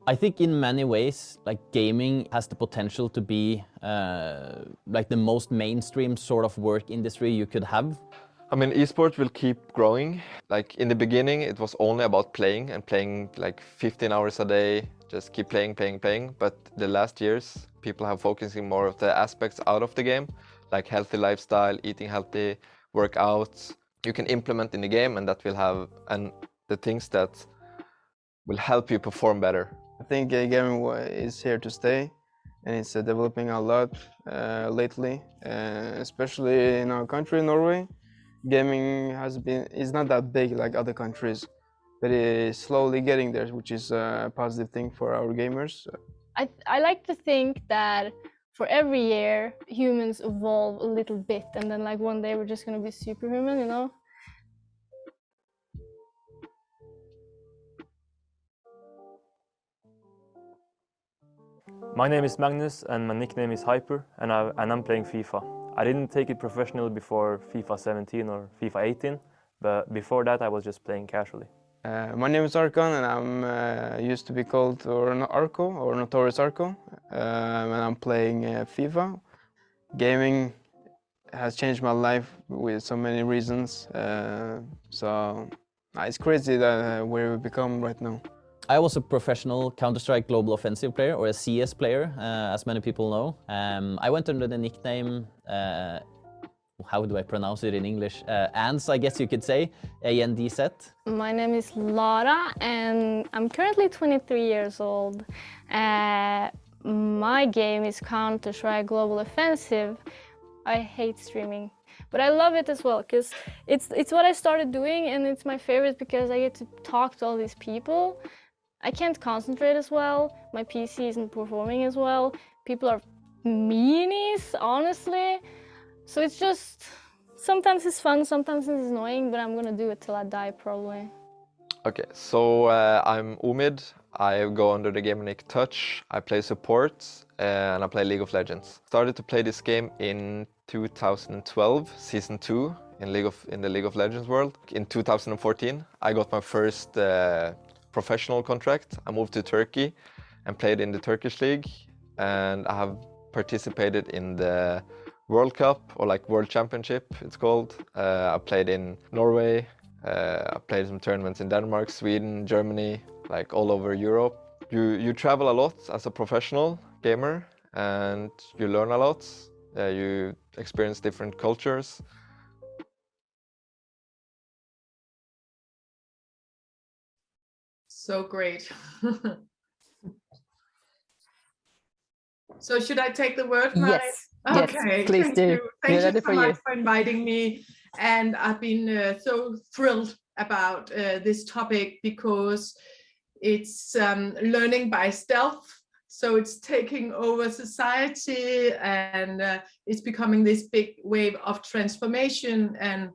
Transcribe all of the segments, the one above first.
I think in many ways, like gaming has the potential to be like the most mainstream sort of work industry you could have. I mean, esports will keep growing. Like in the beginning, it was only about playing and playing like 15 hours a day, just keep playing, playing, playing. But the last years, people have focusing more of the aspects out of the game, like healthy lifestyle, eating healthy, workouts. You can implement in the game, and that will have the things that will help you perform better. I think gaming is here to stay, and it's developing a lot lately, especially in our country, Norway. Gaming is not that big like other countries, but it is slowly getting there, which is a positive thing for our gamers. I like to think that for every year humans evolve a little bit, and then like one day we're just gonna be superhuman, you know? My name is Magnus and my nickname is Hyper, and I'm playing FIFA. I didn't take it professionally before FIFA 17 or FIFA 18, but before that I was just playing casually. My name is Arkan, and I'm used to be called Arko or Notorious Arko, and I'm playing FIFA. Gaming has changed my life with so many reasons, so it's crazy that where we've become right now. I was a professional Counter-Strike Global Offensive player, or a CS player, as many people know. I went under the nickname, how do I pronounce it in English? ANDZ, I guess you could say, ANDZ. My name is Lara, and I'm currently 23 years old. My game is Counter-Strike Global Offensive. I hate streaming, but I love it as well, because it's what I started doing, and it's my favorite because I get to talk to all these people. I can't concentrate as well, my PC isn't performing as well, people are meanies, honestly. So it's just, sometimes it's fun, sometimes it's annoying, but I'm gonna do it till I die, probably. Okay, so I'm Umid. I go under the gamer nick Touch. I play support and I play League of Legends. Started to play this game in 2012, Season 2 in the League of Legends world. In 2014, I got my first professional contract. I moved to Turkey and played in the Turkish league, and I have participated in the World Cup, or like World Championship it's called. I played in Norway, I played some tournaments in Denmark, Sweden, Germany, like all over Europe. You travel a lot as a professional gamer, and you learn a lot. You experience different cultures. So great. So should I take the word, Mari? Yes, Okay, yes, please thank do. you. Thank you Ready so for much you. for inviting me. And I've been so thrilled about this topic because it's learning by stealth. So it's taking over society, and it's becoming this big wave of transformation. And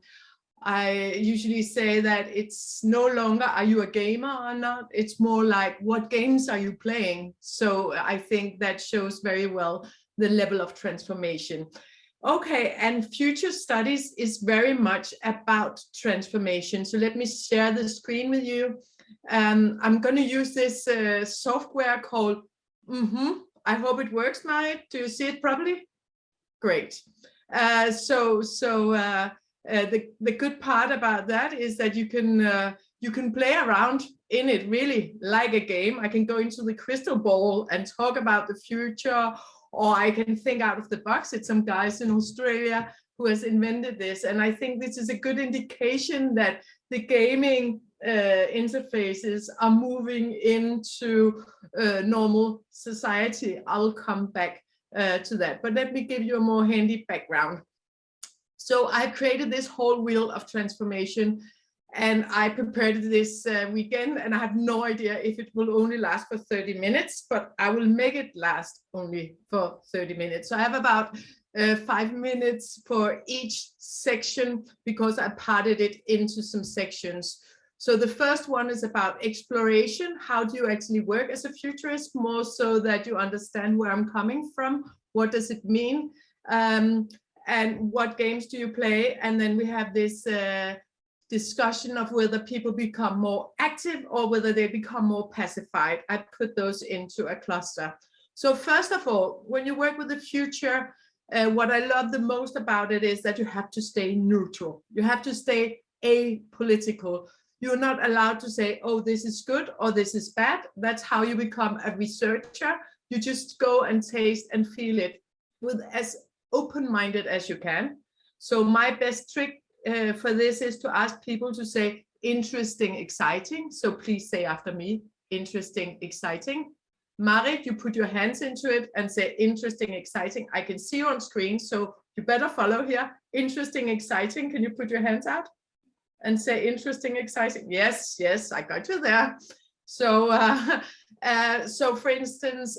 I usually say that it's no longer are you a gamer or not, it's more like what games are you playing. So I think that shows very well the level of transformation. Okay, and future studies is very much about transformation. So let me share the screen with you. I'm going to use this software called I hope it works, Mari. Do you see it properly? Great. The good part about that is that you can play around in it really like a game. I can go into the crystal ball and talk about the future, or I can think out of the box. It's some guys in Australia who has invented this, and I think this is a good indication that the gaming interfaces are moving into normal society. I'll come back to that, but let me give you a more handy background. So I created this whole wheel of transformation, and I prepared this weekend, and I have no idea if it will only last for 30 minutes, but I will make it last only for 30 minutes. So I have about 5 minutes for each section because I parted it into some sections. So the first one is about exploration. How do you actually work as a futurist, more so that you understand where I'm coming from? What does it mean? And what games do you play? And then we have this discussion of whether people become more active or whether they become more pacified. I put those into a cluster. So first of all, when you work with the future, what I love the most about it is that you have to stay neutral. You have to stay apolitical. You're not allowed to say, oh, this is good or this is bad. That's how you become a researcher. You just go and taste and feel it with as open-minded as you can. So my best trick for this is to ask people to say interesting, exciting. So please say after me, interesting, exciting. Marit, you put your hands into it and say interesting, exciting. I can see you on screen, so you better follow here. Interesting, exciting. Can you put your hands out and say interesting, exciting? Yes, yes, I got you there. So, so for instance,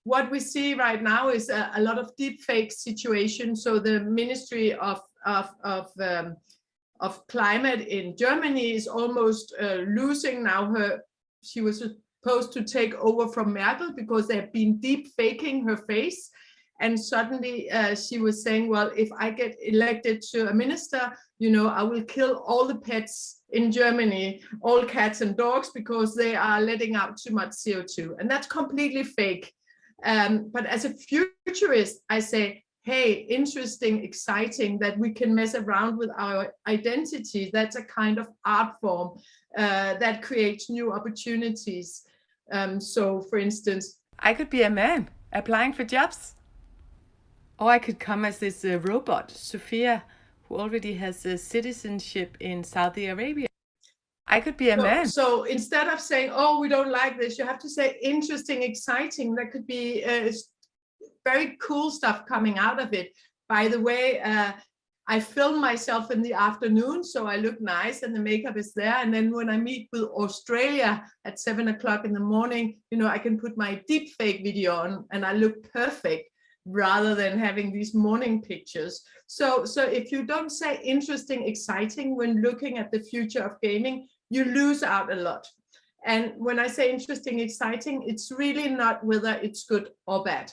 what we see right now is a lot of deep fake situations. So the Ministry of Climate in Germany is almost losing now she was supposed to take over from Merkel because they've been deep faking her face. And suddenly she was saying, well, if I get elected to a minister, you know, I will kill all the pets in Germany, all cats and dogs, because they are letting out too much CO2. And that's completely fake. But as a futurist, I say, hey, interesting, exciting that we can mess around with our identity. That's a kind of art form that creates new opportunities. So for instance, I could be a man applying for jobs. Or I could come as this robot, Sophia, who already has a citizenship in Saudi Arabia. I could be a man. So instead of saying, oh, we don't like this, you have to say interesting, exciting. There could be very cool stuff coming out of it. By the way, I film myself in the afternoon, so I look nice and the makeup is there. And then when I meet with Australia at 7 o'clock in the morning, you know, I can put my deep fake video on and I look perfect rather than having these morning pictures. So if you don't say interesting, exciting when looking at the future of gaming, you lose out a lot. And when I say interesting, exciting, it's really not whether it's good or bad.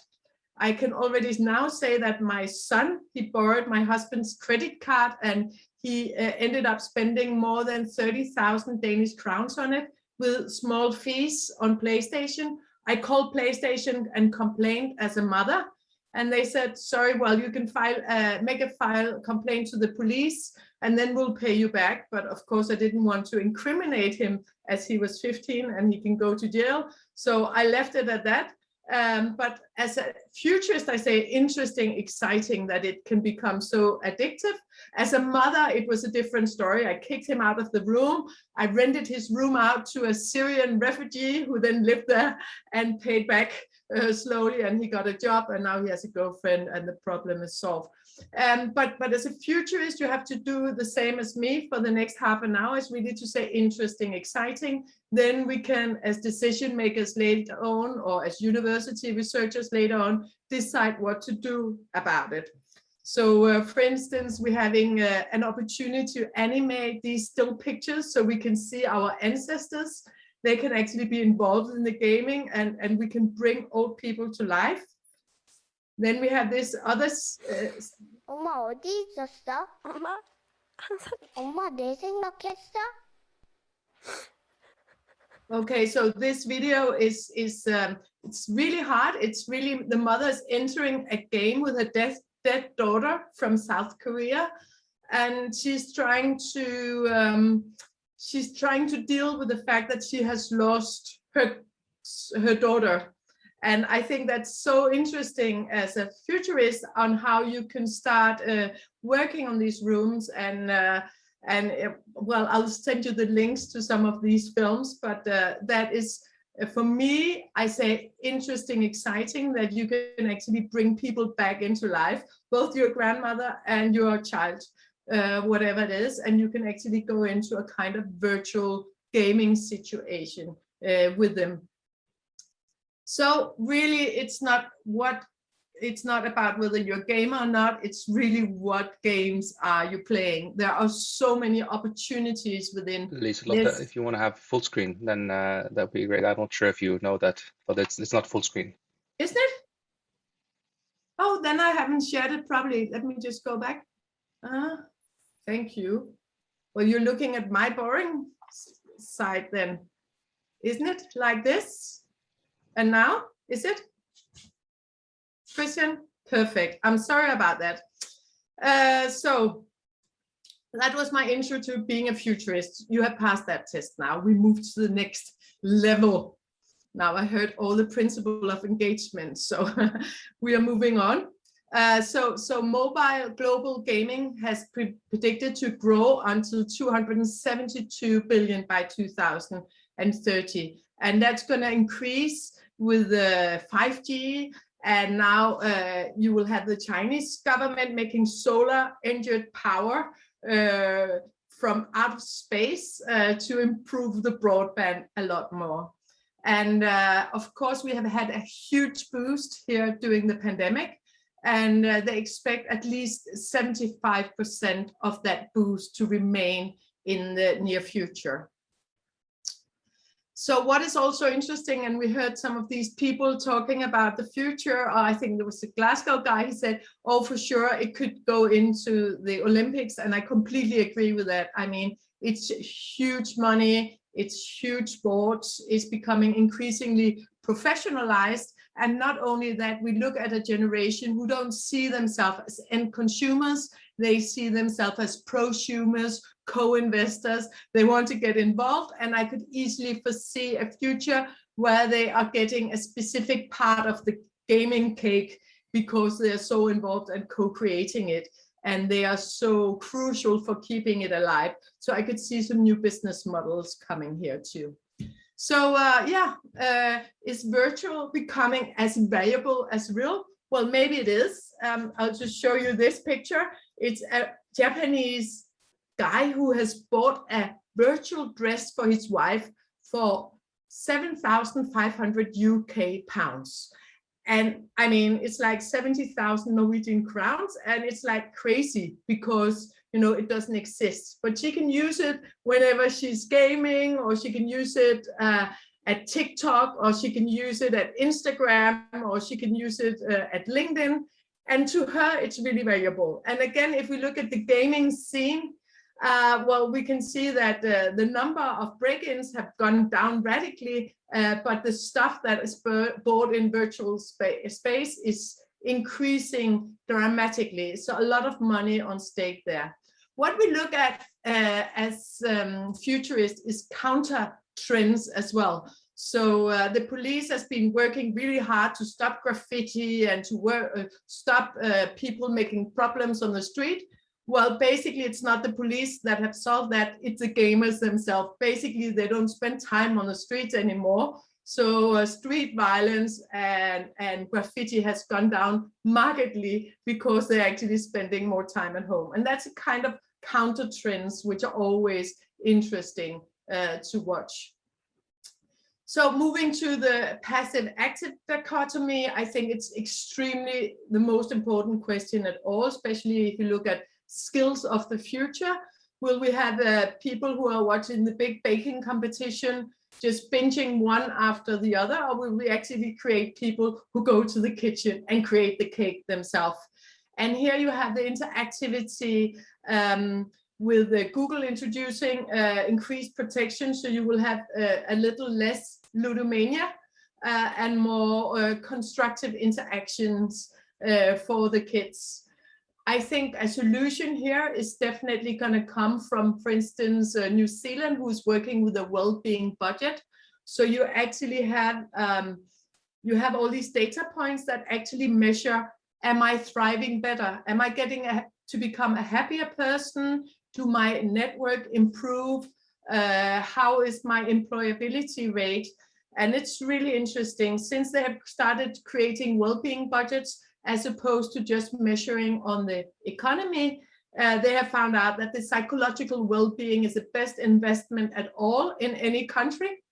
I can already now say that my son, he borrowed my husband's credit card and he ended up spending more than 30,000 Danish crowns on it with small fees on PlayStation. I called PlayStation and complained as a mother. And they said, sorry, well, you can make a complaint to the police and then we'll pay you back. But of course, I didn't want to incriminate him as he was 15 and he can go to jail. So I left it at that. But as a futurist, I say interesting, exciting that it can become so addictive. As a mother, it was a different story. I kicked him out of the room. I rented his room out to a Syrian refugee who then lived there and paid back slowly, and he got a job and now he has a girlfriend and the problem is solved. But as a futurist, you have to do the same as me for the next half an hour. Is really to say interesting, exciting. Then we can, as decision makers later on, or as university researchers later on, decide what to do about it. So for instance, we're having an opportunity to animate these still pictures so we can see our ancestors. They can actually be involved in the gaming and we can bring old people to life. Then we have this other. 엄마 어디 있었어? 엄마 내 생각했어? Okay, so this video is it's really hard. It's really the mother is entering a game with her dead daughter from South Korea, and she's trying to deal with the fact that she has lost her daughter. And I think that's so interesting as a futurist on how you can start working on these rooms. And well, I'll send you the links to some of these films, but that is, for me, I say interesting, exciting that you can actually bring people back into life, both your grandmother and your child, whatever it is, and you can actually go into a kind of virtual gaming situation with them. So really, it's not about whether you're a gamer or not. It's really what games are you playing. There are so many opportunities within Liselotte, if you want to have full screen, then that'd be great. I'm not sure if you know that, but it's not full screen. Isn't it? Oh, then I haven't shared it properly. Let me just go back. Thank you. Well, you're looking at my boring side then, isn't it? Like this. And now, is it? Christian? Perfect. I'm sorry about that. So that was my intro to being a futurist. You have passed that test now. We move to the next level. Now I heard all the principle of engagement, so we are moving on. So mobile global gaming has predicted to grow until 272 billion by 2030. And that's going to increase with 5G. And now you will have the Chinese government making solar engine power from outer space to improve the broadband a lot more. And of course, we have had a huge boost here during the pandemic, and they expect at least 75% of that boost to remain in the near future. So what is also interesting, and we heard some of these people talking about the future, I think there was a Glasgow guy, he said, oh, for sure, it could go into the Olympics, and I completely agree with that. I mean, it's huge money, it's huge sports, it's becoming increasingly professionalized, and not only that, we look at a generation who don't see themselves as end consumers, they see themselves as prosumers, co-investors. They want to get involved, and I could easily foresee a future where they are getting a specific part of the gaming cake because they are so involved and co-creating it, and they are so crucial for keeping it alive. So I could see some new business models coming here too. So is virtual becoming as valuable as real? Well, maybe it is. I'll just show you this picture. It's a Japanese guy who has bought a virtual dress for his wife for 7,500 UK pounds. And I mean, it's like 70,000 Norwegian crowns, and it's like crazy because, you know, it doesn't exist. But she can use it whenever she's gaming, or she can use it at TikTok, or she can use it at Instagram, or she can use it at LinkedIn. And to her, it's really valuable. And again, if we look at the gaming scene, well, we can see that the number of break-ins have gone down radically, but the stuff that is bought in virtual space is increasing dramatically. So a lot of money on stake there. What we look at as futurists is counter trends as well. So the police has been working really hard to stop graffiti and to stop people making problems on the street. Well, basically, it's not the police that have solved that, it's the gamers themselves. Basically, they don't spend time on the streets anymore. So street violence and graffiti has gone down markedly because they're actually spending more time at home. And that's a kind of counter trends, which are always interesting to watch. So moving to the passive-active dichotomy, I think it's extremely the most important question at all, especially if you look at skills of the future. Will we have people who are watching the big baking competition just binging one after the other, or will we actually create people who go to the kitchen and create the cake themselves? And here you have the interactivity with Google introducing increased protection, so you will have a little less ludomania and more constructive interactions for the kids. I think a solution here is definitely going to come from, for instance, New Zealand, who's working with a well-being budget. So you actually have all these data points that actually measure, am I thriving better? Am I getting to become a happier person? Do my network improve? How is my employability rate? And it's really interesting, since they have started creating well-being budgets, as opposed to just measuring on the economy, they have found out that the psychological well-being is the best investment at all in any country.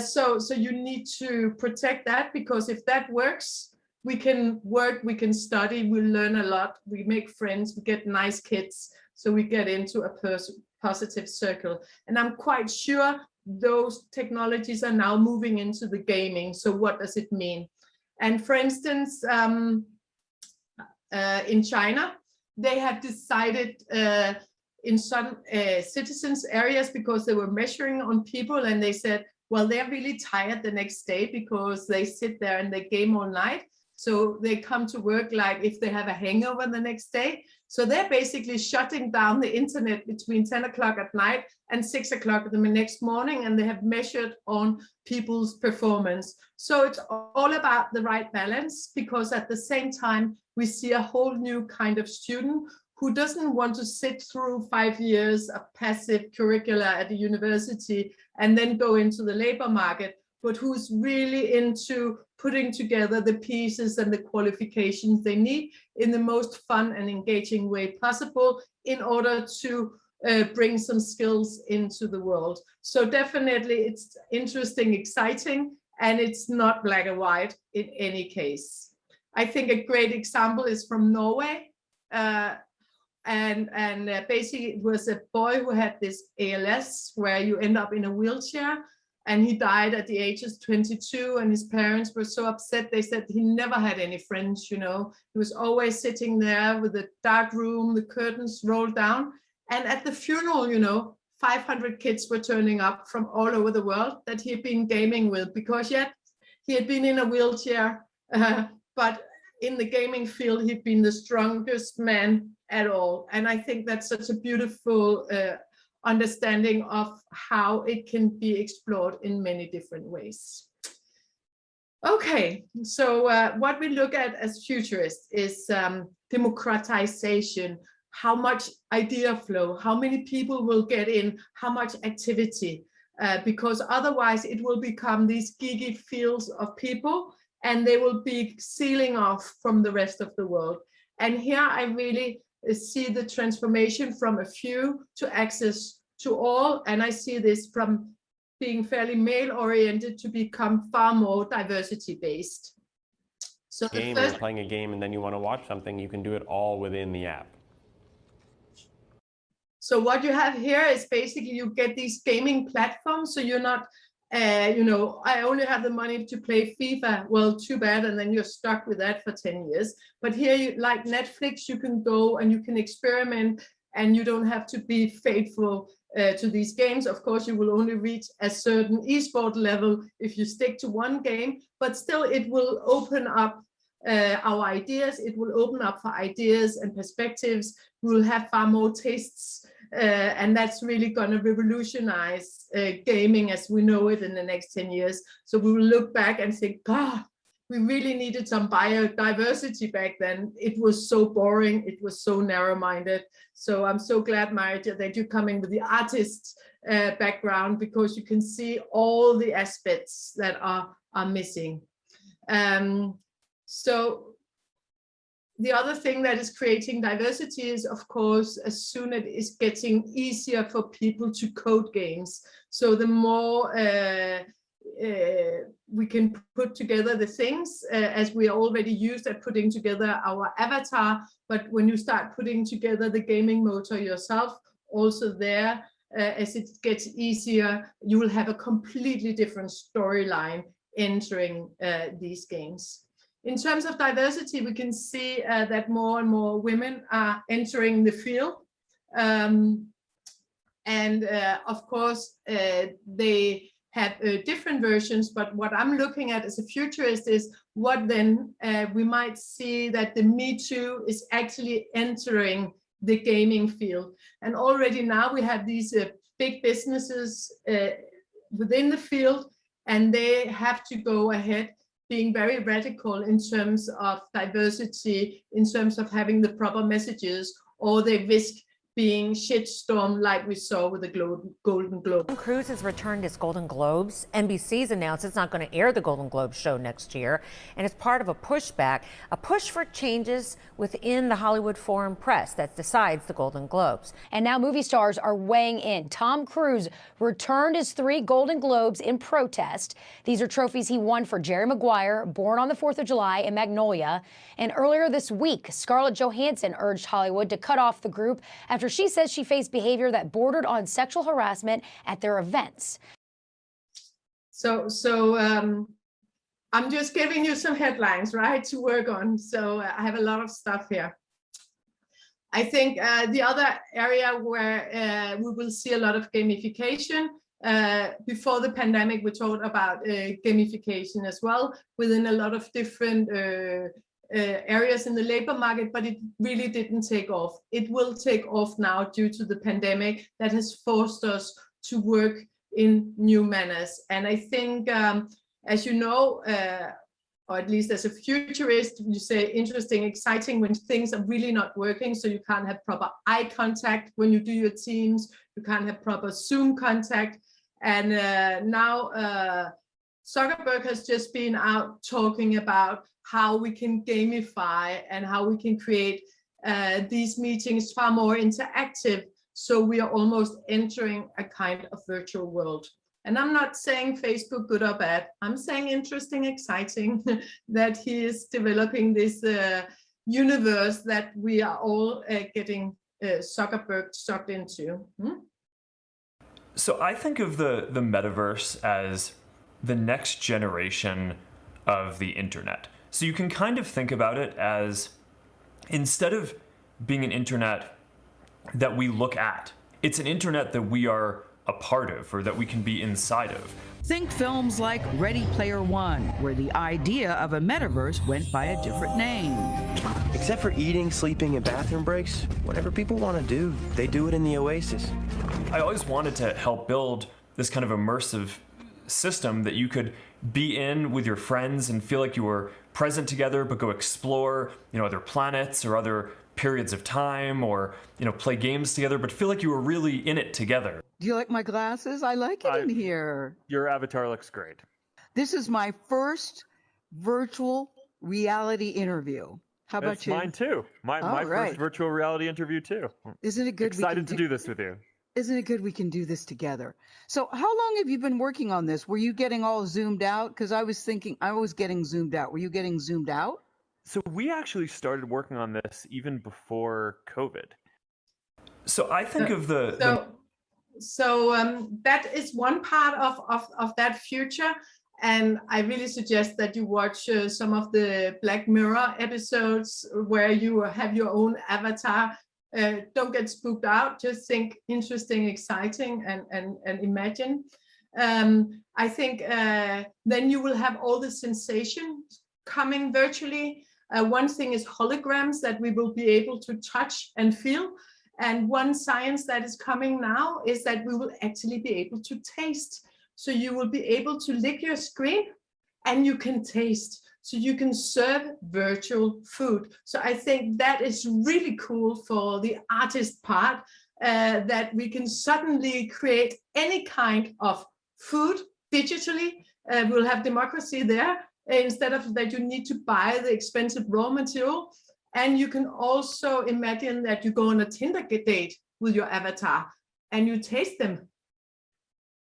So you need to protect that, because if that works, we can work, we can study, we learn a lot, we make friends, we get nice kids, so we get into a positive circle. And I'm quite sure those technologies are now moving into the gaming. So what does it mean? And for instance, in China, they have decided in some citizens areas because they were measuring on people, and they said, well, they're really tired the next day because they sit there and they game all night. So they come to work like if they have a hangover the next day. So they're basically shutting down the internet between 10 o'clock at night and 6 o'clock the next morning, and they have measured on people's performance. So it's all about the right balance, because at the same time, we see a whole new kind of student who doesn't want to sit through 5 years of passive curricula at the university and then go into the labor market, but who's really into putting together the pieces and the qualifications they need in the most fun and engaging way possible in order to bring some skills into the world. So definitely it's interesting, exciting, and it's not black and white in any case. I think a great example is from Norway. Basically it was a boy who had this ALS, where you end up in a wheelchair, and he died at the age of 22, and his parents were so upset. They said he never had any friends, you know. He was always sitting there with a dark room, the curtains rolled down. And at the funeral, you know, 500 kids were turning up from all over the world that he had been gaming with, because yet he had been in a wheelchair, but in the gaming field, he'd been the strongest man at all. And I think that's such a beautiful understanding of how it can be explored in many different ways. Okay, so what we look at as futurists is democratization, how much idea flow, how many people will get in, how much activity, because otherwise it will become these geeky fields of people, and they will be sealing off from the rest of the world. And here I really see the transformation from a few to access to all, and I see this from being fairly male-oriented to become far more diversity-based. So You're playing a game and then you want to watch something, you can do it all within the app. So what you have here is basically you get these gaming platforms, so you're not, you know, I only have the money to play FIFA. Well, too bad, and then you're stuck with that for 10 years. But here, you, like Netflix, you can go and you can experiment, and you don't have to be faithful to these games. Of course, you will only reach a certain esport level if you stick to one game, but still it will open up our ideas. It will open up for ideas and perspectives. We will have far more tastes, and that's really going to revolutionize gaming as we know it in the next 10 years. So we will look back and think, God, we really needed some biodiversity back then. It was so boring. It was so narrow-minded. So I'm so glad, Marit, that you're coming with the artist background, because you can see all the aspects that are missing. So the other thing that is creating diversity is, of course, as soon as it is getting easier for people to code games. So the more we can put together the things, as we are already used at putting together our avatar, but when you start putting together the gaming motor yourself, also there, as it gets easier, you will have a completely different storyline entering these games. In terms of diversity, we can see that more and more women are entering the field. Of course, they have different versions, but what I'm looking at as a futurist is what then we might see that the Me Too is actually entering the gaming field. And already now we have these big businesses within the field, and they have to go ahead being very radical in terms of diversity, in terms of having the proper messages, or they risk being shitstormed like we saw with the Golden Globe. Tom Cruise has returned his Golden Globes. NBC's announced it's not going to air the Golden Globes show next year, and it's part of a pushback, a push for changes within the Hollywood Foreign Press that decides the Golden Globes. And now movie stars are weighing in. Tom Cruise returned his 3 Golden Globes in protest. These are trophies he won for Jerry Maguire, Born on the 4th of July, and Magnolia. And earlier this week, Scarlett Johansson urged Hollywood to cut off the group after she says she faced behavior that bordered on sexual harassment at their events. So I'm just giving you some headlines, right, to work on. So I have a lot of stuff here. I think the other area where we will see a lot of gamification, before the pandemic, we talked about gamification as well within a lot of different areas in the labor market, but it really didn't take off. It will take off now due to the pandemic that has forced us to work in new manners. And I think, as you know, or at least as a futurist, you say interesting, exciting when things are really not working. So you can't have proper eye contact when you do your Teams, you can't have proper Zoom contact. And now Zuckerberg has just been out talking about how we can gamify and how we can create these meetings far more interactive. So we are almost entering a kind of virtual world. And I'm not saying Facebook good or bad. I'm saying interesting, exciting that he is developing this universe that we are all getting Zuckerberg sucked into. So I think of the metaverse as the next generation of the internet. So you can kind of think about it as, instead of being an internet that we look at, it's an internet that we are a part of, or that we can be inside of. Think films like Ready Player One, where the idea of a metaverse went by a different name. Except for eating, sleeping, and bathroom breaks, whatever people want to do, they do it in the Oasis. I always wanted to help build this kind of immersive system that you could be in with your friends and feel like you were present together, but go explore, other planets or other periods of time, or play games together, but feel like you were really in it together. Do you like my glasses? I like it in here. Your avatar looks great. This is my first virtual reality interview. How about It's you? mine too. My right. first virtual reality interview too. Isn't it good? Excited to do this with you. Isn't it good we can do this together? So how long have you been working on this? Were you getting all zoomed out? Because I was thinking I was getting zoomed out. Were you getting zoomed out? So we actually started working on this even before COVID. So I think of the that is one part of that future. And I really suggest that you watch some of the Black Mirror episodes where you have your own avatar. Don't get spooked out, just think interesting, exciting, and imagine. I think then you will have all the sensations coming virtually. One thing is holograms that we will be able to touch and feel. And one science that is coming now is that we will actually be able to taste. So you will be able to lick your screen and you can taste. So you can serve virtual food. So I think that is really cool for the artist part, that we can suddenly create any kind of food digitally. We'll have democracy there, instead of that you need to buy the expensive raw material. And you can also imagine that you go on a Tinder date with your avatar and you taste them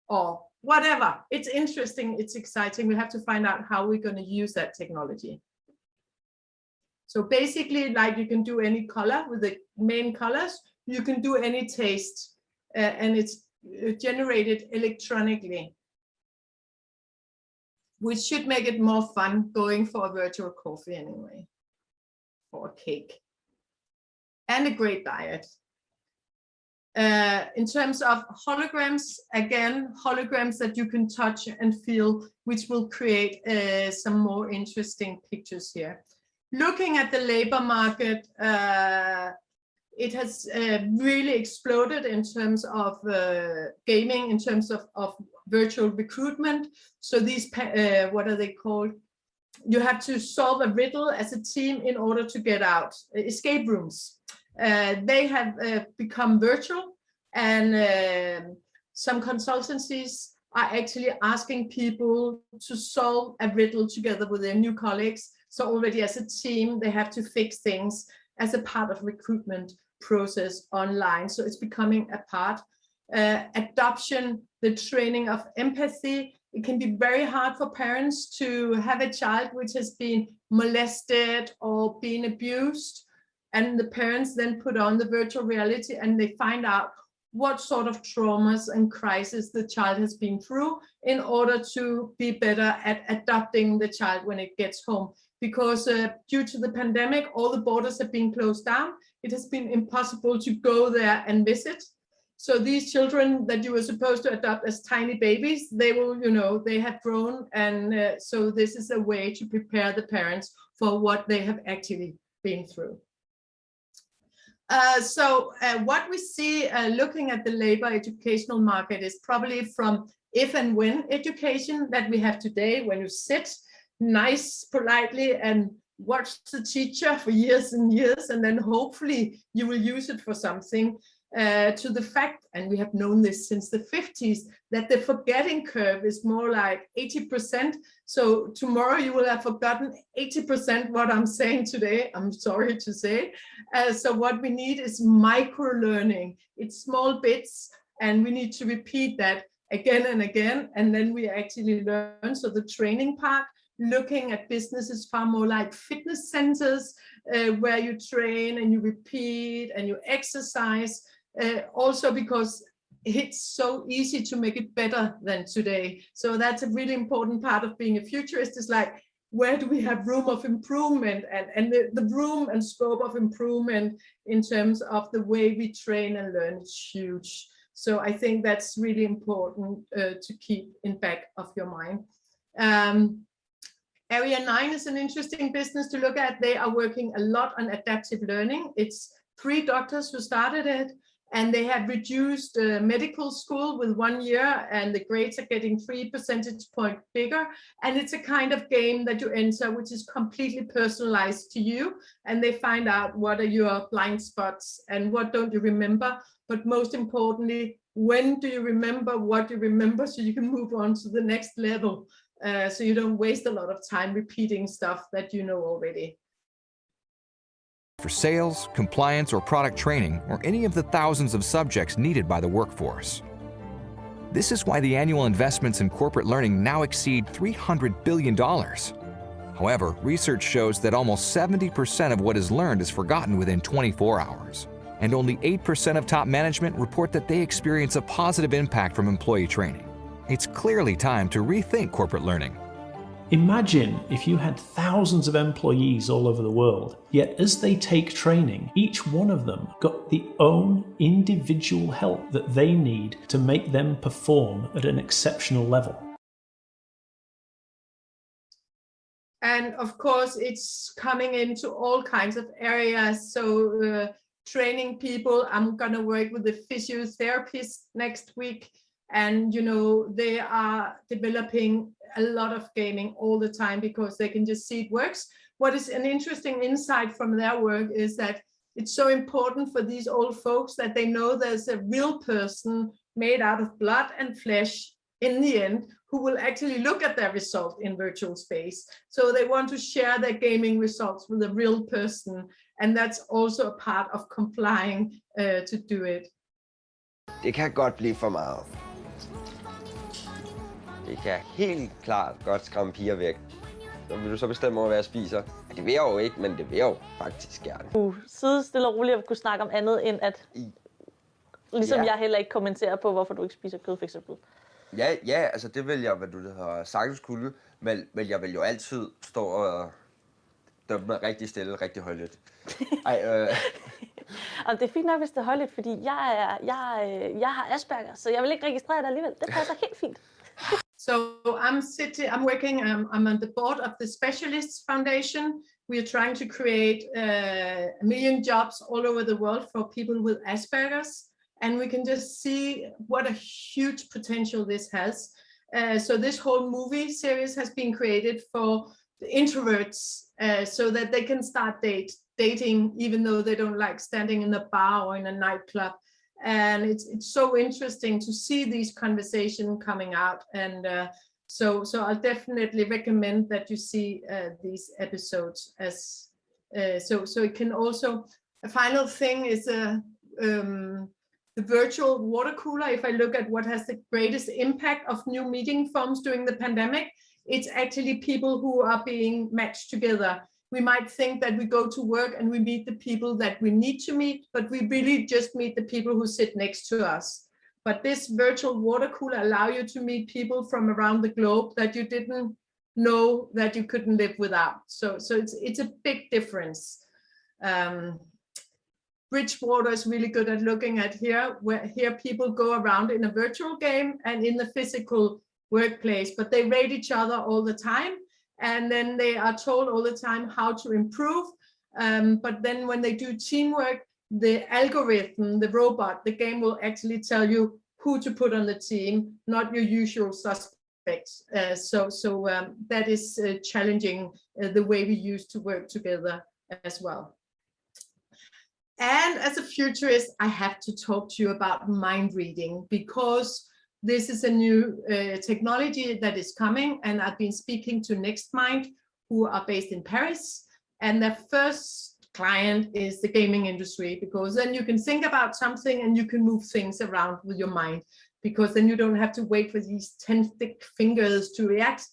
or whatever. It's interesting, it's exciting. We have to find out how we're going to use that technology. So basically, like you can do any color with the main colors, you can do any taste, and it's generated electronically, which should make it more fun going for a virtual coffee anyway, or a cake, and a great diet. In terms of holograms, again, holograms that you can touch and feel, which will create some more interesting pictures here. Looking at the labor market, it has really exploded in terms of gaming, in terms of virtual recruitment. So these, what are they called? You have to solve a riddle as a team in order to get out. Escape rooms. They have become virtual, and some consultancies are actually asking people to solve a riddle together with their new colleagues. So already as a team, they have to fix things as a part of recruitment process online. So it's becoming a part. Adoption, the training of empathy. It can be very hard for parents to have a child which has been molested or been abused. And the parents then put on the virtual reality and they find out what sort of traumas and crises the child has been through in order to be better at adopting the child when it gets home. Because due to the pandemic, all the borders have been closed down. it has been impossible to go there and visit. So these children that you were supposed to adopt as tiny babies, they will, they have grown. And so this is a way to prepare the parents for what they have actually been through. So what we see looking at the labor educational market is probably from if and when education that we have today, when you sit nice, politely and watch the teacher for years and years, and then hopefully you will use it for something, to the fact, and we have known this since the 50s, that the forgetting curve is more like 80%. So tomorrow you will have forgotten 80% what I'm saying today, I'm sorry to say. So what we need is micro-learning. It's small bits, and we need to repeat that again and again, and then we actually learn. So the training part, looking at businesses far more like fitness centers, where you train and you repeat and you exercise, also because it's so easy to make it better than today. So that's a really important part of being a futurist, is like, where do we have room of improvement, and the room and scope of improvement in terms of the way we train and learn is huge. So I think that's really important to keep in back of your mind. Area 9 is an interesting business to look at. They are working a lot on adaptive learning. It's 3 doctors who started it, and they have reduced medical school with 1 year, and the grades are getting 3 percentage points bigger. And it's a kind of game that you enter, which is completely personalized to you. And they find out what are your blind spots and what don't you remember. But most importantly, when do you remember what you remember, so you can move on to the next level. So you don't waste a lot of time repeating stuff that you know already. For sales, compliance, or product training, or any of the thousands of subjects needed by the workforce. This is why the annual investments in corporate learning now exceed $300 billion. However, research shows that almost 70% of what is learned is forgotten within 24 hours. And only 8% of top management report that they experience a positive impact from employee training. It's clearly time to rethink corporate learning. Imagine if you had thousands of employees all over the world, yet as they take training, each one of them got the own individual help that they need to make them perform at an exceptional level. And of course, it's coming into all kinds of areas. So training people, I'm gonna work with the physiotherapist next week. And, they are developing a lot of gaming all the time because they can just see it works. What is an interesting insight from their work is that it's so important for these old folks that they know there's a real person made out of blood and flesh in the end who will actually look at their result in virtual space. So they want to share their gaming results with a real person. And that's also a part of complying to do it. Det kan godt blive for meget. Det kan helt klart godt skræmme piger væk. Så vil du så bestemme over, hvad jeg spiser? Ja, det vil jeg jo ikke, men det vil jeg jo faktisk gerne. Sidde stille og roligt og kunne snakke om andet end at... Ligesom Ja. jeg heller ikke kommenterer på, hvorfor du ikke spiser kød, for eksempel. Ja, altså det vil jeg, hvad du har sagtens kunne, men jeg vil jo altid stå og dømme mig rigtig stille, rigtig højlydt. Og det er fint nok, hvis det er højligt, fordi jeg har Asperger, så jeg vil ikke registrere det alligevel. Det passer helt fint. So I'm working, I'm on the board of the Specialists Foundation. We are trying to create 1 million jobs all over the world for people with Asperger's. And we can just see what a huge potential this has. So this whole movie series has been created for the introverts so that they can start dating even though they don't like standing in a bar or in a nightclub. And it's so interesting to see these conversations coming out. And so I'll definitely recommend that you see these episodes as so it can also, a final thing is the virtual water cooler. If I look at what has the greatest impact of new meeting forms during the pandemic, it's actually people who are being matched together. We might think that we go to work and we meet the people that we need to meet, but we really just meet the people who sit next to us. But this virtual water cooler allows you to meet people from around the globe that you didn't know that you couldn't live without. So it's a big difference. Bridgewater is really good at looking at here, where here people go around in a virtual game and in the physical workplace, but they rate each other all the time. And then they are told all the time how to improve. But then when they do teamwork, the algorithm, the robot, the game will actually tell you who to put on the team, not your usual suspects. That is challenging the way we used to work together as well. And as a futurist, I have to talk to you about mind reading, because this is a new technology that is coming, and I've been speaking to NextMind, who are based in Paris, and their first client is the gaming industry, because then you can think about something and you can move things around with your mind, because then you don't have to wait for these 10 thick fingers to react.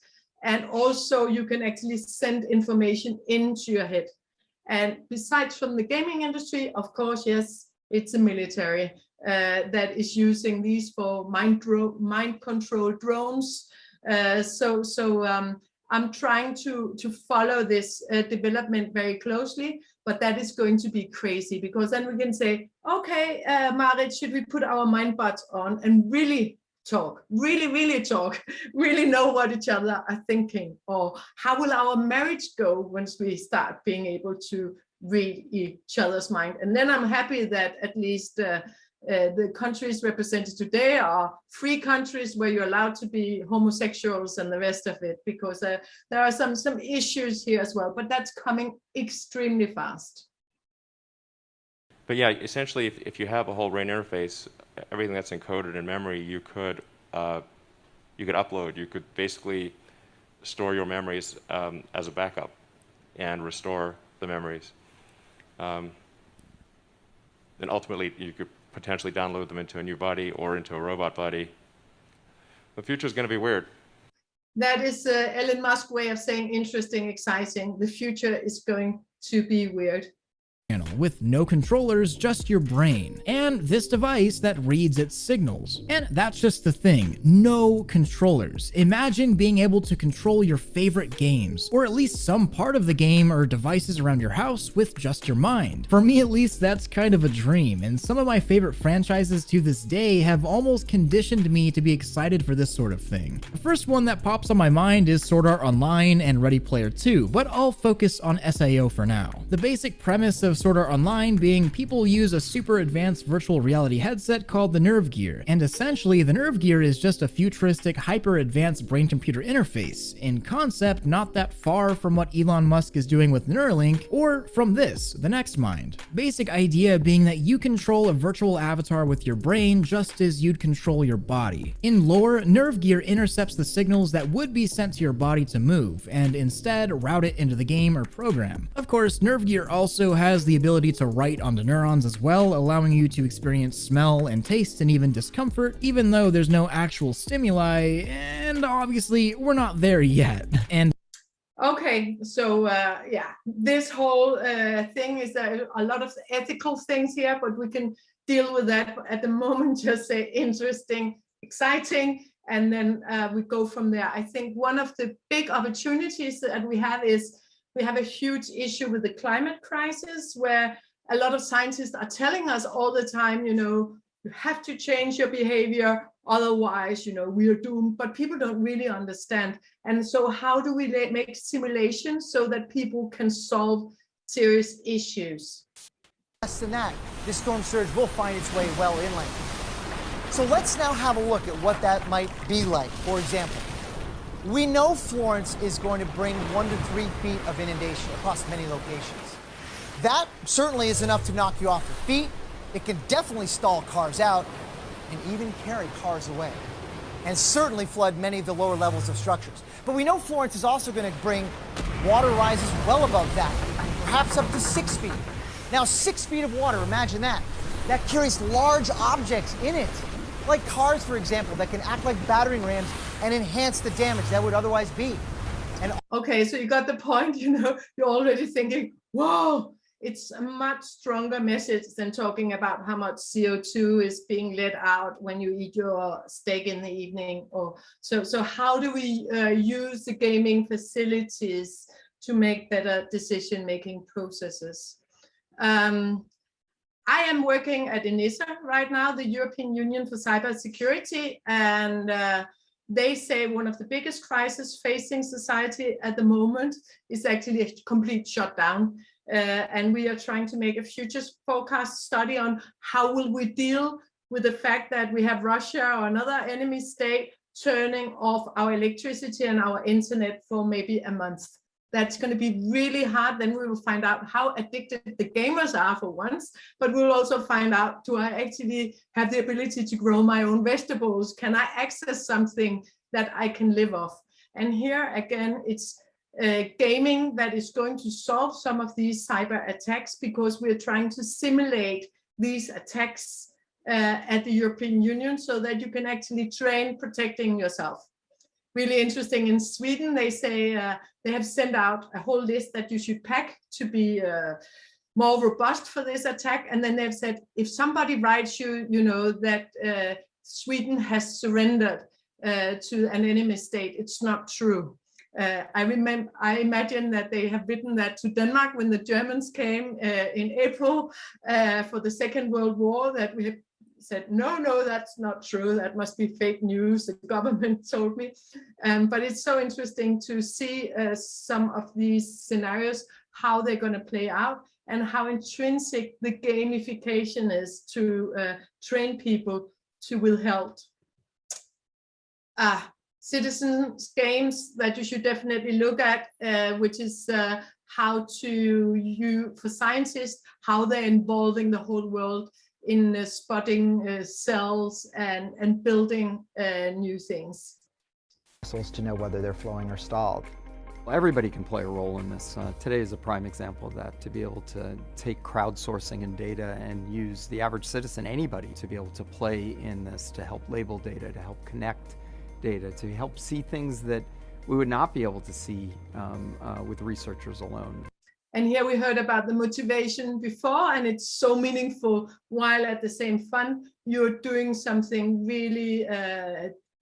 And also you can actually send information into your head. And besides from the gaming industry, of course, yes, it's a military that is using these for mind control drones. I'm trying to follow this development very closely, but that is going to be crazy, because then we can say, okay, Marit, should we put our mind buds on and really talk, really talk, really know what each other are thinking? Or how will our marriage go once we start being able to read each other's mind? And then I'm happy that at least the countries represented today are free countries where you're allowed to be homosexuals and the rest of it, because there are some issues here as well, but that's coming extremely fast. But yeah, essentially, if you have a whole brain interface, everything that's encoded in memory, you could upload. You could basically store your memories as a backup and restore the memories. And ultimately, you could potentially download them into a new body or into a robot body. The future is going to be weird. That is Elon Musk's way of saying interesting, exciting. The future is going to be weird. With no controllers, just your brain, and this device that reads its signals. And that's just the thing, no controllers. Imagine being able to control your favorite games, or at least some part of the game or devices around your house with just your mind. For me at least, that's kind of a dream, and some of my favorite franchises to this day have almost conditioned me to be excited for this sort of thing. The first one that pops on my mind is Sword Art Online and Ready Player 2, but I'll focus on SAO for now. The basic premise of Sword Art Online being people use a super advanced virtual reality headset called the Nerve Gear, and essentially the Nerve Gear is just a futuristic hyper advanced brain-computer interface, in concept not that far from what Elon Musk is doing with Neuralink, or from this, the NextMind. Basic idea being that you control a virtual avatar with your brain just as you'd control your body. In lore, Nerve Gear intercepts the signals that would be sent to your body to move, and instead route it into the game or program. Of course, Nerve Gear also has the ability to write onto neurons as well, allowing you to experience smell and taste and even discomfort, even though there's no actual stimuli, and obviously we're not there yet. And okay, so yeah, this whole thing is a lot of ethical things here, but we can deal with that at the moment. Just say interesting, exciting, and then we go from there. I think one of the big opportunities that we have is we have a huge issue with the climate crisis, where a lot of scientists are telling us all the time, you have to change your behavior, otherwise, we are doomed, but people don't really understand. And so how do we make simulations so that people can solve serious issues? Less than that, this storm surge will find its way well inland. So let's now have a look at what that might be like. For example, we know Florence is going to bring 1 to 3 feet of inundation across many locations. That certainly is enough to knock you off your feet. It can definitely stall cars out and even carry cars away, and certainly flood many of the lower levels of structures. But we know Florence is also going to bring water rises well above that, perhaps up to 6 feet. Now, 6 feet of water, imagine that. That carries large objects in it, like cars, for example, that can act like battering rams and enhance the damage that would otherwise be. And okay, so you got the point, you're already thinking, whoa, it's a much stronger message than talking about how much CO2 is being let out when you eat your steak in the evening. Or so how do we use the gaming facilities to make better decision-making processes? I am working at ENISA right now, the European Union for Cybersecurity, and they say one of the biggest crises facing society at the moment is actually a complete shutdown. And we are trying to make a future forecast study on how will we deal with the fact that we have Russia or another enemy state turning off our electricity and our internet for maybe a month. That's going to be really hard. Then we will find out how addicted the gamers are for once, but we'll also find out, do I actually have the ability to grow my own vegetables? Can I access something that I can live off? And here again, it's gaming that is going to solve some of these cyber attacks, because we're trying to simulate these attacks at the European Union so that you can actually train protecting yourself. Really interesting. In Sweden, they say they have sent out a whole list that you should pack to be more robust for this attack. And then they've said, if somebody writes you, you know, that Sweden has surrendered to an enemy state, it's not true. I imagine that they have written that to Denmark when the Germans came in April for the Second World War, that we have said, no, that's not true. That must be fake news. The government told me. But it's so interesting to see some of these scenarios, how they're going to play out, and how intrinsic the gamification is to train people to withhold. Citizens games that you should definitely look at, which is how to, for scientists, how they're involving the whole world in spotting cells and building new things. To know whether they're flowing or stalled. Everybody can play a role in this. Today is a prime example of that, to be able to take crowdsourcing and data and use the average citizen, anybody, to be able to play in this, to help label data, to help connect data, to help see things that we would not be able to see with researchers alone. And here we heard about the motivation before, and it's so meaningful, while at the same fun, you're doing something really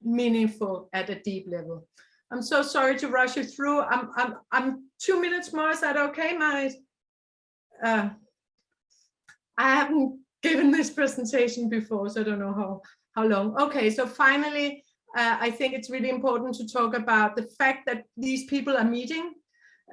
meaningful at a deep level. I'm so sorry to rush you through. I'm 2 minutes more. Is that okay, Marit? I haven't given this presentation before, so I don't know how long. Okay, so finally, I think it's really important to talk about the fact that these people are meeting,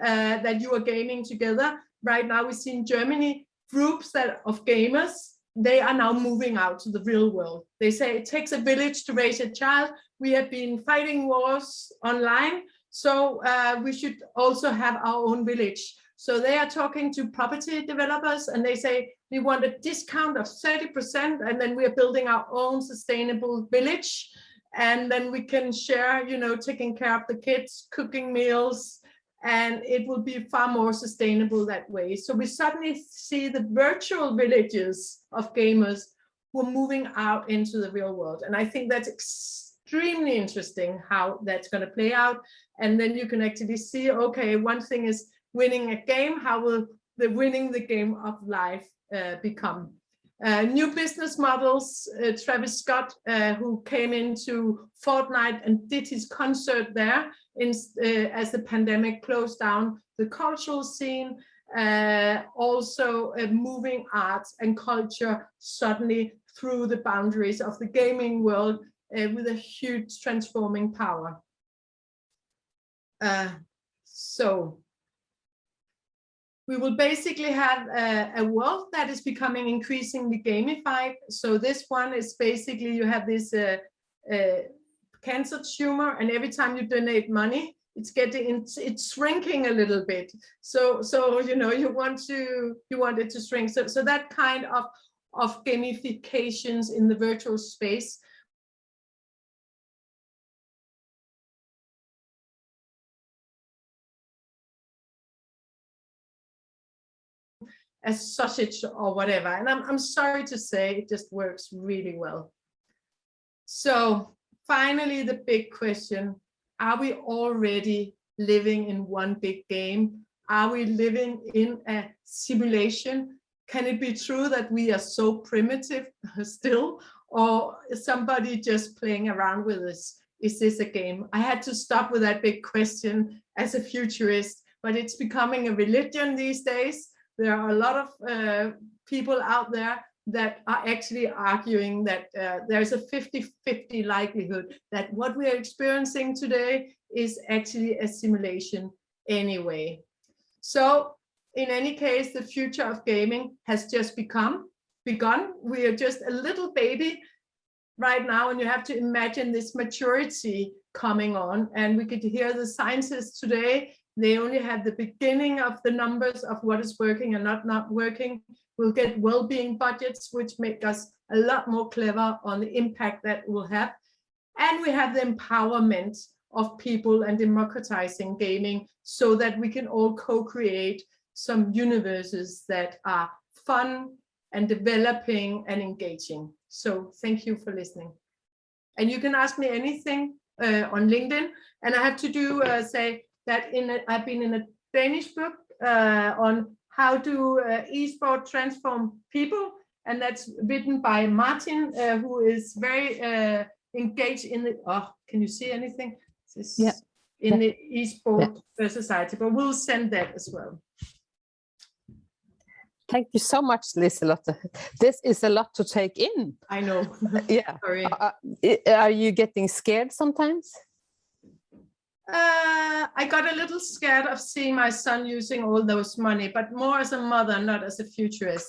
that you are gaming together. Right now we see in Germany groups of gamers, they are now moving out to the real world. They say it takes a village to raise a child. We have been fighting wars online, so we should also have our own village. So they are talking to property developers and they say, we want a discount of 30%, and then we are building our own sustainable village. And then we can share, you know, taking care of the kids, cooking meals, and it will be far more sustainable that way. So we suddenly see the virtual villages of gamers who are moving out into the real world. And I think that's extremely interesting how that's going to play out. And then you can actually see, okay, one thing is winning a game, how will the winning the game of life become? New business models, Travis Scott, who came into Fortnite and did his concert there as the pandemic closed down the cultural scene, also moving arts and culture suddenly through the boundaries of the gaming world with a huge transforming power. So we will basically have a world that is becoming increasingly gamified. So this one is basically, you have this cancer tumor, and every time you donate money, it's shrinking a little bit. So you know, you want it to shrink. So that kind of gamifications in the virtual space. As sausage or whatever. And I'm sorry to say, it just works really well. So finally, the big question, are we already living in one big game? Are we living in a simulation? Can it be true that we are so primitive still? Or is somebody just playing around with us? Is this a game? I had to stop with that big question as a futurist, but it's becoming a religion these days. there are a lot of people out there that are actually arguing that there's a 50-50 likelihood that what we are experiencing today is actually a simulation anyway. So in any case, the future of gaming has just begun. We are just a little baby right now, and you have to imagine this maturity coming on. And we could hear the scientists today, they only have the beginning of the numbers of what is working and not working. We'll get well-being budgets, which make us a lot more clever on the impact that will have. And we have the empowerment of people and democratizing gaming so that we can all co-create some universes that are fun and developing and engaging. So thank you for listening. And you can ask me anything on LinkedIn. And I have to say that I've been in a Danish book on how to esport transform people, and that's written by Martin, who is very engaged in the. Oh, can you see anything? Yeah. In the esport society, but we'll send that as well. Thank you so much, Liselotte. This is a lot to take in. I know. Yeah. Sorry. Are you getting scared sometimes? I got a little scared of seeing my son using all those money, but more as a mother, not as a futurist.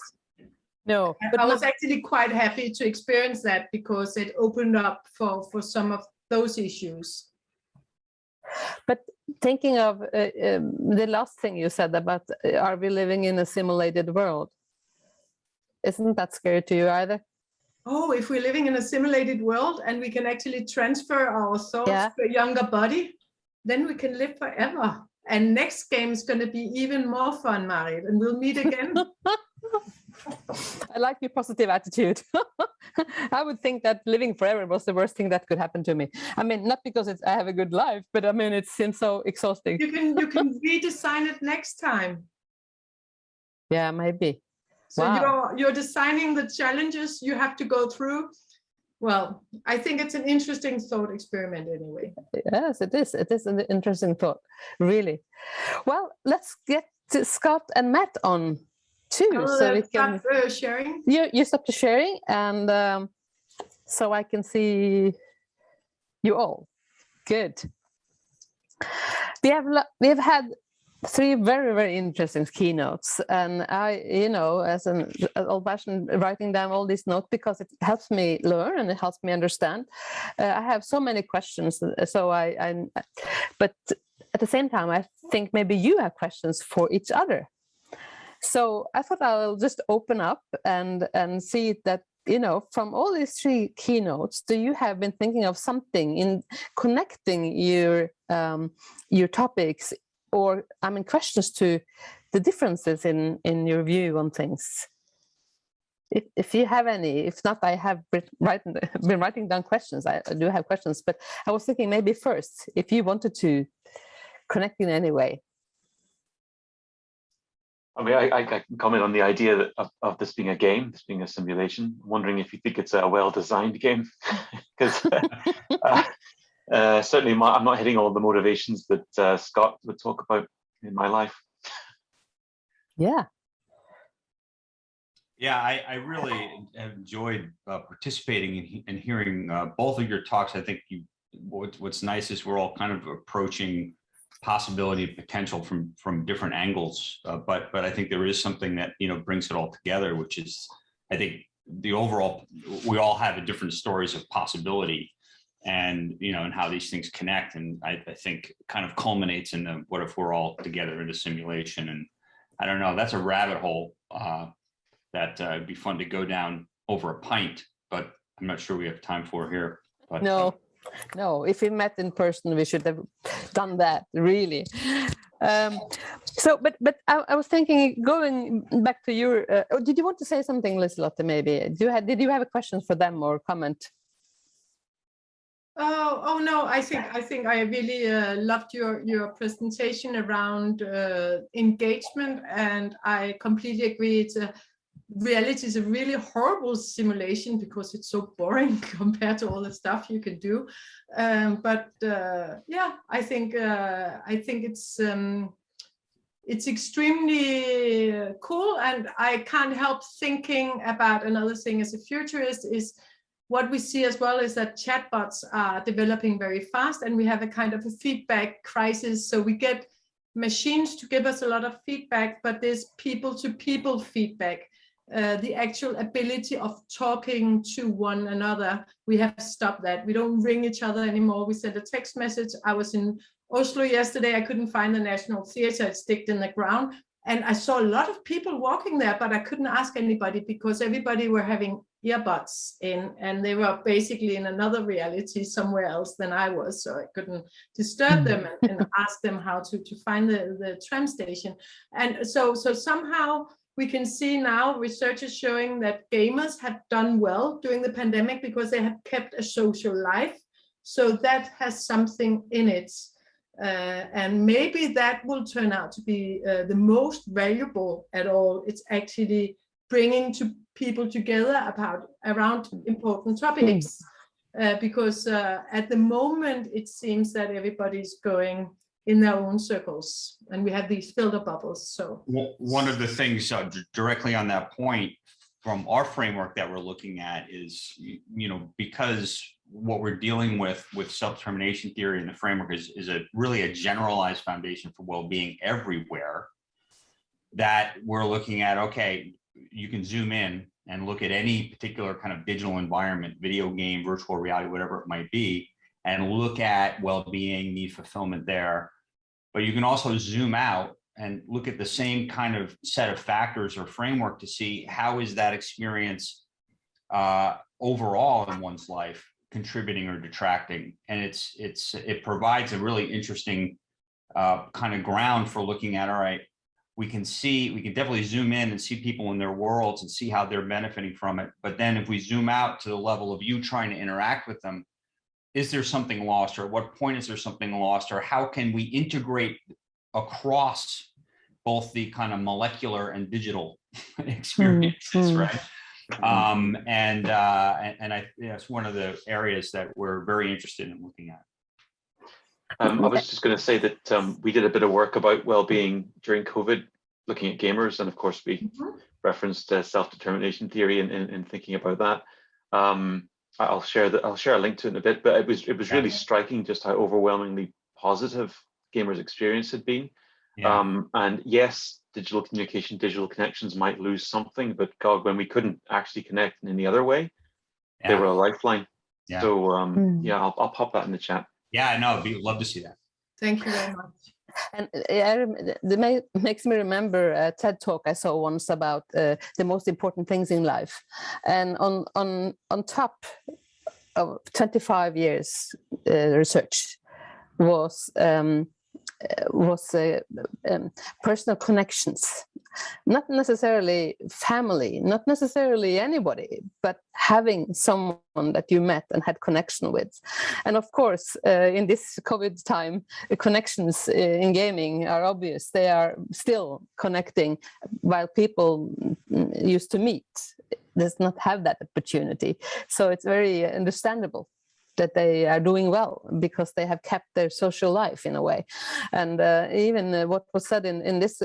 No, but I was actually quite happy to experience that because it opened up for some of those issues. But thinking of the last thing you said about are we living in a simulated world? Isn't that scary to you either? Oh, if we're living in a simulated world and we can actually transfer our thoughts to a younger body, then we can live forever. And next game is going to be even more fun, Marit, and we'll meet again. I like your positive attitude. I would think that living forever was the worst thing that could happen to me. I mean, not because I have a good life, but I mean, it seems so exhausting. You can redesign it next time. Yeah, maybe. So wow. you're designing the challenges you have to go through. Well, I think it's an interesting thought experiment anyway. Yes, it is. It is an interesting thought, really. Well, let's get to Scott and Matt on too. So we can stop sharing. You stop the sharing, and so I can see you all. Good. We have had 3 very, very interesting keynotes, and I, as an old-fashioned, writing down all these notes because it helps me learn and it helps me understand. I have so many questions, so but at the same time, I think maybe you have questions for each other. So I thought I'll just open up and see that, from all these 3 keynotes, do you have been thinking of something in connecting your topics, or questions to the differences in your view on things? If you have any, if not, I have been writing down questions. I do have questions, but I was thinking maybe first, if you wanted to connect in any way. I mean, I can comment on the idea of this being a game, this being a simulation. I'm wondering if you think it's a well-designed game, because certainly I'm not hitting all the motivations that Scott would talk about in my life. Yeah. Yeah, I really have enjoyed participating and hearing both of your talks. I think what's nice is we're all kind of approaching possibility and potential from different angles, but I think there is something that brings it all together, which is, I think, the overall, we all have different stories of possibility, and and how these things connect, and I think kind of culminates in the what if we're all together in a simulation. And I don't know, that's a rabbit hole that would be fun to go down over a pint, but I'm not sure we have time for here. But, No, if we met in person, we should have done that, really. But I was thinking, going back to your, did you want to say something, Liselotte, maybe? Did you have a question for them or comment? Oh no, I think I really loved your presentation around engagement, and I completely agree. Reality is a really horrible simulation because it's so boring compared to all the stuff you can do. Yeah, I think it's it's extremely cool, and I can't help thinking about another thing as a futurist is what we see as well is that chatbots are developing very fast, and we have a kind of a feedback crisis. So we get machines to give us a lot of feedback, but there's people-to-people feedback. The actual ability of talking to one another, we have stopped that. We don't ring each other anymore. We send a text message. I was in Oslo yesterday. I couldn't find the National Theatre. It's sticked in the ground. And I saw a lot of people walking there, but I couldn't ask anybody because everybody were having earbuds in, and they were basically in another reality somewhere else than I was. So I couldn't disturb them and ask them how to find the tram station. And so somehow we can see now researchers showing that gamers have done well during the pandemic because they have kept a social life. So that has something in it. And maybe that will turn out to be the most valuable at all. It's actually bringing people together around important topics. Because at the moment, it seems that everybody's going in their own circles, and we have these filter bubbles. So one of the things directly on that point from our framework that we're looking at is, because what we're dealing with self-determination theory and the framework is really a generalized foundation for well-being everywhere, that we're looking at, okay, you can zoom in and look at any particular kind of digital environment, video game, virtual reality, whatever it might be, and look at well-being, need fulfillment there. But you can also zoom out and look at the same kind of set of factors or framework to see how is that experience overall in one's life contributing or detracting. And it provides a really interesting kind of ground for looking at, all right, we can definitely zoom in and see people in their worlds and see how they're benefiting from it. But then if we zoom out to the level of you trying to interact with them, is there something lost, or at what point is there something lost, or how can we integrate across both the kind of molecular and digital experiences, right? And it's one of the areas that we're very interested in looking at. I was just going to say that we did a bit of work about well-being during COVID, looking at gamers, and of course we referenced self-determination theory in thinking about that. I'll share a link to it in a bit, but it was really striking just how overwhelmingly positive gamers' experience had been. And yes, digital communication, digital connections might lose something, but God, when we couldn't actually connect in any other way, they were a lifeline. So I'll pop that in the chat. Yeah, no, I'd love to see that. Thank you very much. And it makes me remember a TED talk I saw once about the most important things in life. And on top of 25 years research was personal connections. Not necessarily family, not necessarily anybody, but having someone that you met and had connection with. And of course, in this COVID time, the connections in gaming are obvious. They are still connecting while people used to meet does not have that opportunity. So it's very understandable that they are doing well because they have kept their social life in a way. And even what was said in this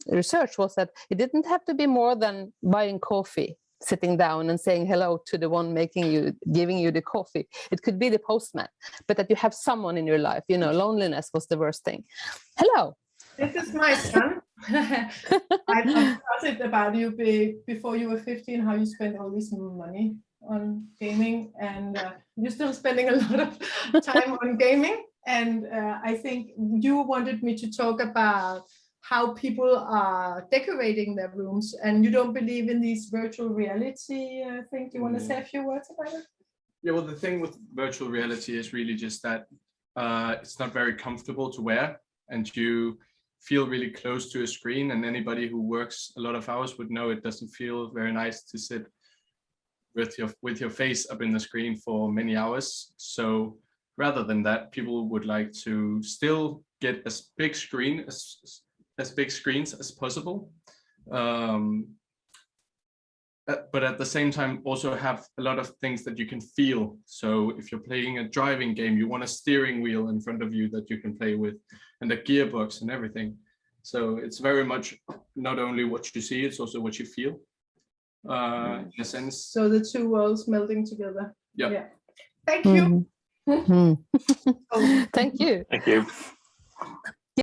research was that it didn't have to be more than buying coffee, sitting down and saying hello to the one giving you the coffee. It could be the postman, but that you have someone in your life. Loneliness was the worst thing. Hello. This is my son. I talked about you before you were 15, how you spent all this money on gaming, and you're still spending a lot of time on gaming. And I think you wanted me to talk about how people are decorating their rooms, and you don't believe in these virtual reality thing. Do you want to say a few words about it? Yeah, well, the thing with virtual reality is really just that it's not very comfortable to wear, and you feel really close to a screen, and anybody who works a lot of hours would know it doesn't feel very nice to sit with your face up in the screen for many hours. So rather than that, people would like to still get as big screens as possible, but at the same time also have a lot of things that you can feel. So if you're playing a driving game, you want a steering wheel in front of you that you can play with, and a gearbox and everything. So it's very much not only what you see, it's also what you feel. In a sense. So the two worlds melding together. Yeah. Thank you. Thank you. Thank you.